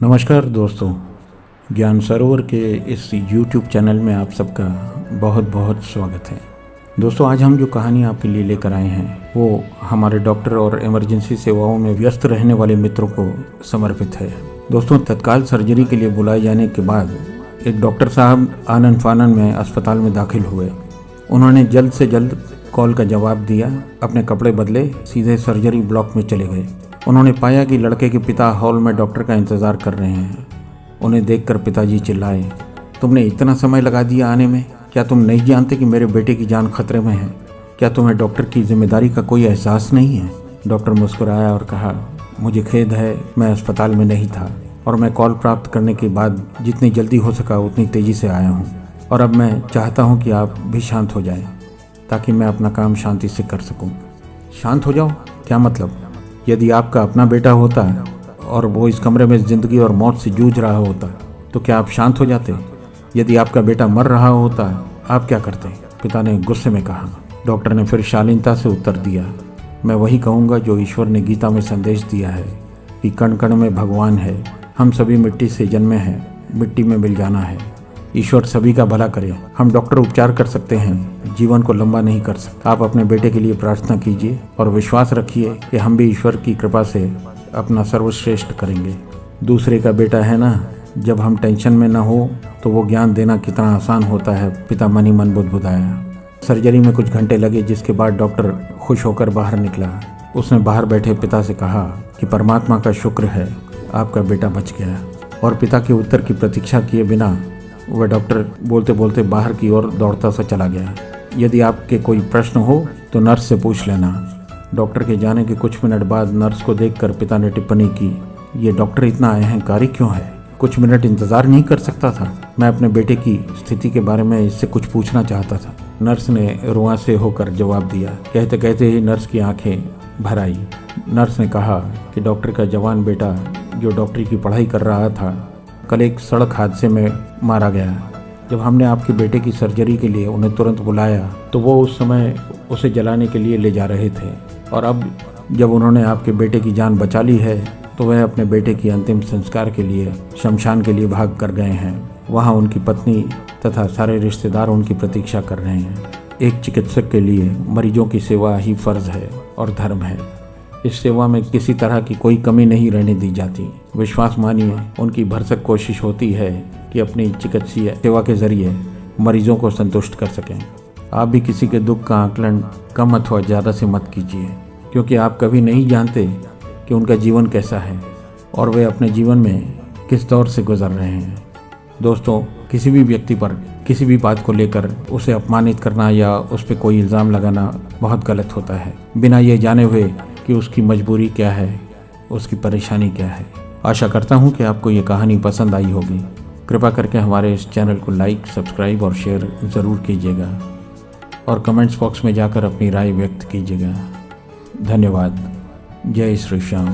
नमस्कार दोस्तों, ज्ञान सरोवर के इस YouTube चैनल में आप सबका बहुत बहुत स्वागत है। दोस्तों, आज हम जो कहानी आपके लिए लेकर आए हैं वो हमारे डॉक्टर और इमरजेंसी सेवाओं में व्यस्त रहने वाले मित्रों को समर्पित है। दोस्तों, तत्काल सर्जरी के लिए बुलाए जाने के बाद एक डॉक्टर साहब आनन फानन में अस्पताल में दाखिल हुए। उन्होंने जल्द से जल्द कॉल का जवाब दिया, अपने कपड़े बदले, सीधे सर्जरी ब्लॉक में चले गए। उन्होंने पाया कि लड़के के पिता हॉल में डॉक्टर का इंतज़ार कर रहे हैं। उन्हें देखकर पिताजी चिल्लाए, तुमने इतना समय लगा दिया आने में? क्या तुम नहीं जानते कि मेरे बेटे की जान खतरे में है? क्या तुम्हें डॉक्टर की जिम्मेदारी का कोई एहसास नहीं है? डॉक्टर मुस्कुराया और कहा, मुझे खेद है, मैं अस्पताल में नहीं था और मैं कॉल प्राप्त करने के बाद जितनी जल्दी हो सका उतनी तेज़ी से आया हूँ। और अब मैं चाहता हूँ कि आप भी शांत हो जाएं ताकि मैं अपना काम शांति से कर सकूँ। शांत हो जाओ? क्या मतलब? यदि आपका अपना बेटा होता और वो इस कमरे में ज़िंदगी और मौत से जूझ रहा होता तो क्या आप शांत हो जाते? यदि आपका बेटा मर रहा होता आप क्या करते? पिता ने गुस्से में कहा। डॉक्टर ने फिर शालीनता से उत्तर दिया, मैं वही कहूँगा जो ईश्वर ने गीता में संदेश दिया है कि कण कण में भगवान है। हम सभी मिट्टी से जन्मे हैं, मिट्टी में मिल जाना है। ईश्वर सभी का भला करे। हम डॉक्टर उपचार कर सकते हैं, जीवन को लंबा नहीं कर सकते। आप अपने बेटे के लिए प्रार्थना कीजिए और विश्वास रखिए कि हम भी ईश्वर की कृपा से अपना सर्वश्रेष्ठ करेंगे। दूसरे का बेटा है ना, जब हम टेंशन में ना हो तो वो ज्ञान देना कितना आसान होता है, पिता मन ही मन बुदबुदाया। सर्जरी में कुछ घंटे लगे, जिसके बाद डॉक्टर खुश होकर बाहर निकला। उसने बाहर बैठे पिता से कहा कि परमात्मा का शुक्र है, आपका बेटा बच गया। और पिता के उत्तर की प्रतीक्षा किए बिना वह डॉक्टर बोलते बोलते बाहर की ओर दौड़ता सा चला गया। यदि आपके कोई प्रश्न हो तो नर्स से पूछ लेना। डॉक्टर के जाने के कुछ मिनट बाद नर्स को देखकर पिता ने टिप्पणी की, ये डॉक्टर इतना अहंकारी क्यों है? कुछ मिनट इंतज़ार नहीं कर सकता था? मैं अपने बेटे की स्थिति के बारे में इससे कुछ पूछना चाहता था। नर्स ने रुआंसे होकर जवाब दिया। कहते कहते ही नर्स की आंखें भर आई। नर्स ने कहा कि डॉक्टर का जवान बेटा जो डॉक्टरी की पढ़ाई कर रहा था कल एक सड़क हादसे में मारा गया। जब हमने आपके बेटे की सर्जरी के लिए उन्हें तुरंत बुलाया तो वो उस समय उसे जलाने के लिए ले जा रहे थे, और अब जब उन्होंने आपके बेटे की जान बचा ली है तो वह अपने बेटे की अंतिम संस्कार के लिए शमशान के लिए भाग कर गए हैं। वहाँ उनकी पत्नी तथा सारे रिश्तेदार उनकी प्रतीक्षा कर रहे हैं। एक चिकित्सक के लिए मरीजों की सेवा ही फर्ज है और धर्म है। इस सेवा में किसी तरह की कोई कमी नहीं रहने दी जाती। विश्वास मानिए, उनकी भरसक कोशिश होती है कि अपनी चिकित्सीय सेवा के जरिए मरीजों को संतुष्ट कर सकें। आप भी किसी के दुख का आकलन कम अथवा ज़्यादा से मत कीजिए, क्योंकि आप कभी नहीं जानते कि उनका जीवन कैसा है और वे अपने जीवन में किस दौर से गुजर रहे हैं। दोस्तों, किसी भी व्यक्ति पर किसी भी बात को लेकर उसे अपमानित करना या उस पर कोई इल्ज़ाम लगाना बहुत गलत होता है, बिना ये जाने हुए कि उसकी मजबूरी क्या है, उसकी परेशानी क्या है। आशा करता हूँ कि आपको ये कहानी पसंद आई होगी। कृपया करके हमारे इस चैनल को लाइक, सब्सक्राइब और शेयर ज़रूर कीजिएगा और कमेंट्स बॉक्स में जाकर अपनी राय व्यक्त कीजिएगा। धन्यवाद। जय श्री श्याम।